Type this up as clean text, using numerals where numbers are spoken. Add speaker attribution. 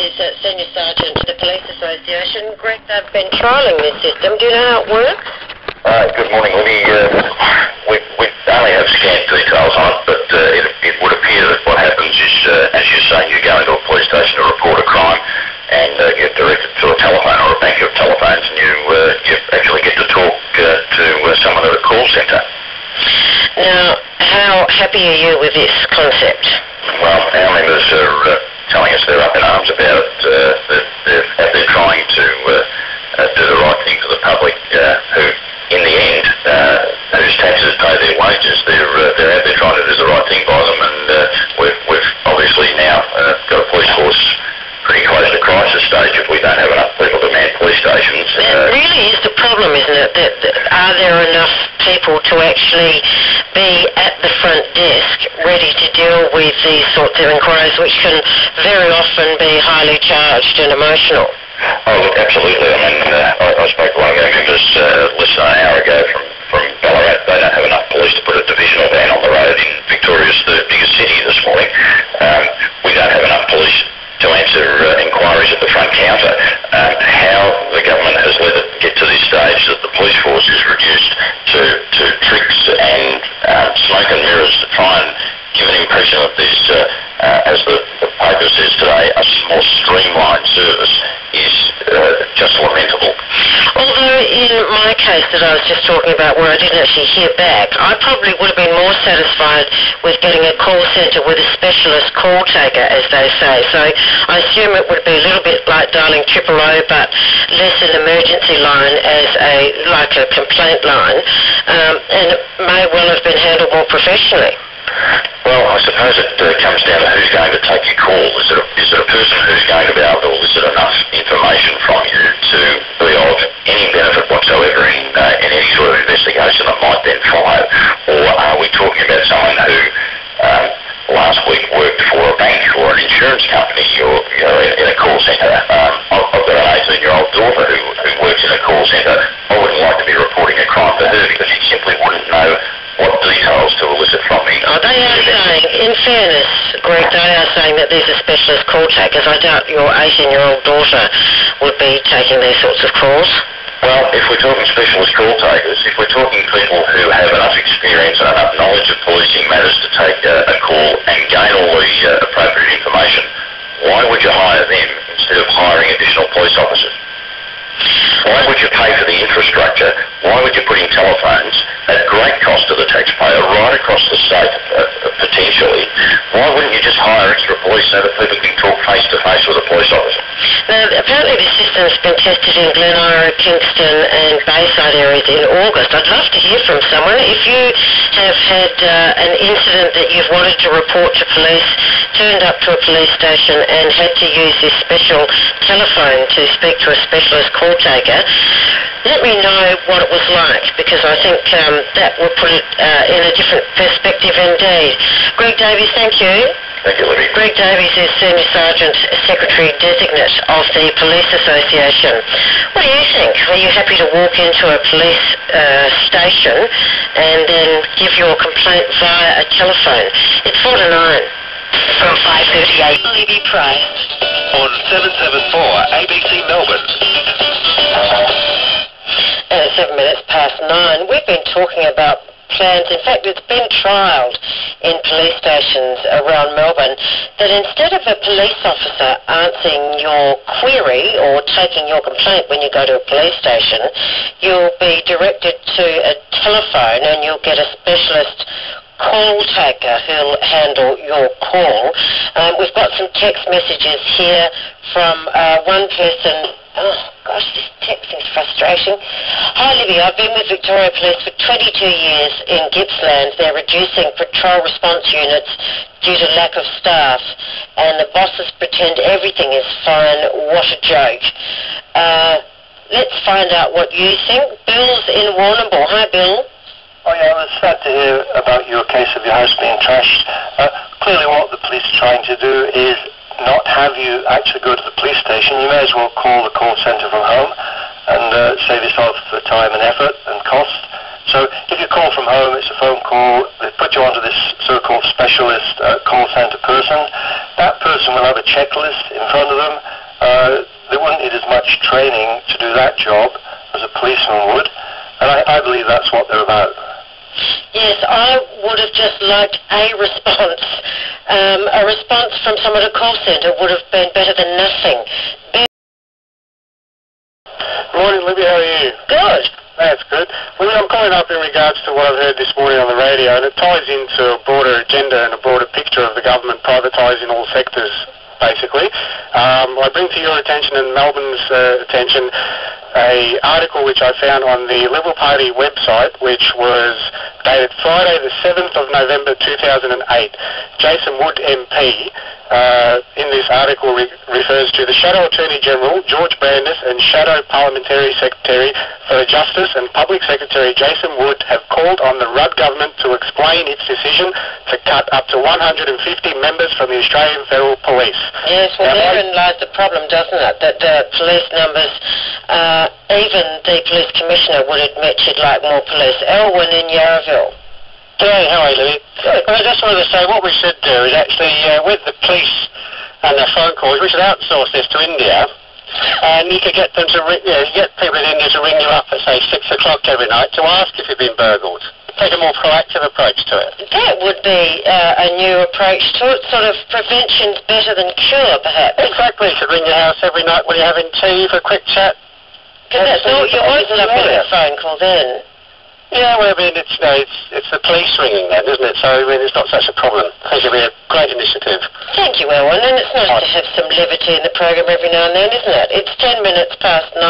Speaker 1: is Senior Sergeant to the Police Association. Greg, they've been trialling this system. Do you know how it works?
Speaker 2: Good morning, Libby. We only have scant details on it, but it would appear that what happens is, as you say, you go into a police station to report a crime, and you're directed to a telephone or a bank of telephones, and you actually get to talk to someone at a call centre.
Speaker 1: Now, how happy are you with this concept?
Speaker 2: Well, our members are telling us they're up in arms about it. They're trying to do the right thing for the public, who, in the end, whose taxes pay their wages. They're out there trying to do the right thing by them, and we've obviously now got a police force pretty close to crisis stage if we don't have enough people to man police stations.
Speaker 1: That really is the problem, isn't it? That are there enough people to actually be at the front desk ready to deal with these sorts of inquiries, which can very often be highly charged and emotional?
Speaker 2: Oh, look, absolutely. I mean, I spoke to one of our members less than an hour ago from Ballarat. They don't have enough police to put a divisional van on the road in Victoria's third biggest city this morning. We don't have enough police to answer inquiries at the front counter. How the government has let it get to this stage that the police force is reduced to tricks and smoke and mirrors to try and give an impression of this, as the paper says today, a more streamlined service is just lamentable.
Speaker 1: Although in my case that I was just talking about, where I didn't actually hear back, I probably would have been more satisfied with getting a call centre with a specialist call taker, as they say. So I assume it would be a little bit like dialing 000, but less an emergency line as like a complaint line, and it may well have been handled more professionally.
Speaker 2: Well, I suppose it comes down to who's going to take your call. Is it a person who's going to be able to elicit enough information from you to be of any benefit whatsoever in any sort of investigation that might then follow? Or are we talking about someone who last week worked for a bank or an insurance company or in a call centre? I've got an 18-year-old daughter who works in a call centre. I wouldn't like to be reporting a crime to her because she simply wouldn't know what details to elicit from me.
Speaker 1: Oh, they are saying, in fairness, Greg, they are saying that these are specialist call takers. I doubt your 18-year-old daughter would be taking these sorts of calls.
Speaker 2: Well, if we're talking specialist call takers, if we're talking people who have enough experience and enough knowledge of policing matters to take a call and gain all the appropriate information, why would you hire them instead of hiring additional police officers? Why would you pay for the infrastructure? Why would you put in telephones at great cost to the taxpayer right across the state, potentially? Why wouldn't you just hire extra police so that people can talk face-to-face with a police officer?
Speaker 1: Now, apparently this system's been tested in Glen Ira, Kingston and Bayside areas in August. I'd love to hear from someone. If you have had an incident that you've wanted to report to police, turned up to a police station and had to use this special telephone to speak to a specialist call taker, let me know what it was like, because I think that will put it in a different perspective indeed. Greg Davies, thank you.
Speaker 2: Thank you, Libby.
Speaker 1: Greg Davies is Senior Sergeant Secretary Designate of the Police Association. What do you think? Are you happy to walk into a police station and then give your complaint via a telephone? It's 4 to 9. From 5:38, Libby Price.
Speaker 3: On 774 ABC Melbourne.
Speaker 1: 7 minutes past 9. We've been talking about plans. In fact, it's been trialled in police stations around Melbourne that instead of a police officer answering your query or taking your complaint when you go to a police station, you'll be directed to a telephone and you'll get a specialist call taker who'll handle your call. We've got some text messages here from one person. Oh, gosh, this texting's frustrating. Hi, Libby. I've been with Victoria Police for 22 years in Gippsland. They're reducing patrol response units due to lack of staff, and the bosses pretend everything is fine. What a joke. Let's find out what you think. Bill's in Warrnambool. Hi, Bill.
Speaker 4: Oh, yeah, I was sad to hear about your case of your house being trashed. Clearly what the police are trying to do is not have you actually go to the police station. You may as well call the call centre from home and save yourself the time and effort and cost. So if you call from home, it's a phone call. They put you onto this so-called specialist call centre person. That person will have a checklist in front of them. needed as much training to do that job as a policeman would, and I believe that's what they're about.
Speaker 1: Yes, I would have just liked a response. A response from someone at a call centre would have been better than nothing.
Speaker 5: Morning, Libby, how are you?
Speaker 1: Good.
Speaker 5: That's good. Libby, I'm calling up in regards to what I've heard this morning on the radio, and it ties into a broader agenda and a broader picture of the government privatising all sectors, basically. I bring to your attention and Melbourne's attention an article which I found on the Liberal Party website, which was dated Friday the 7th of November 2008. Jason Wood MP in this article refers to the Shadow Attorney General George Brandis and Shadow Parliamentary Secretary for Justice and Public Secretary Jason Wood have called on the Rudd government to explain its decision to cut up to 150 members from the Australian Federal Police.
Speaker 1: Yes, well, therein lies the problem, doesn't it? That the police numbers, even the police commissioner would admit she'd like more police. Elwyn in Yarraville.
Speaker 5: G'day, how are you, Libby? Good. Well, I just wanted to say what we should do is actually, with the police and their phone calls, we should outsource this to India, and you could get them to get people in India to ring you up at, say, 6 o'clock every night to ask if you've been burgled. Take a more proactive approach to it.
Speaker 1: That would be a new approach to it. Sort of prevention's better than cure, perhaps.
Speaker 5: Exactly. You should ring your house every night when you're having tea for a quick chat.
Speaker 1: Because that's all you always love getting a phone call then.
Speaker 5: Yeah, well, I mean, it's the police ringing then, isn't it? So, I mean, it's not such a problem. I think it'll be a great initiative.
Speaker 1: Thank you, Elwyn, and it's nice to have some levity in the program every now and then, isn't it? It's 10 minutes past 9.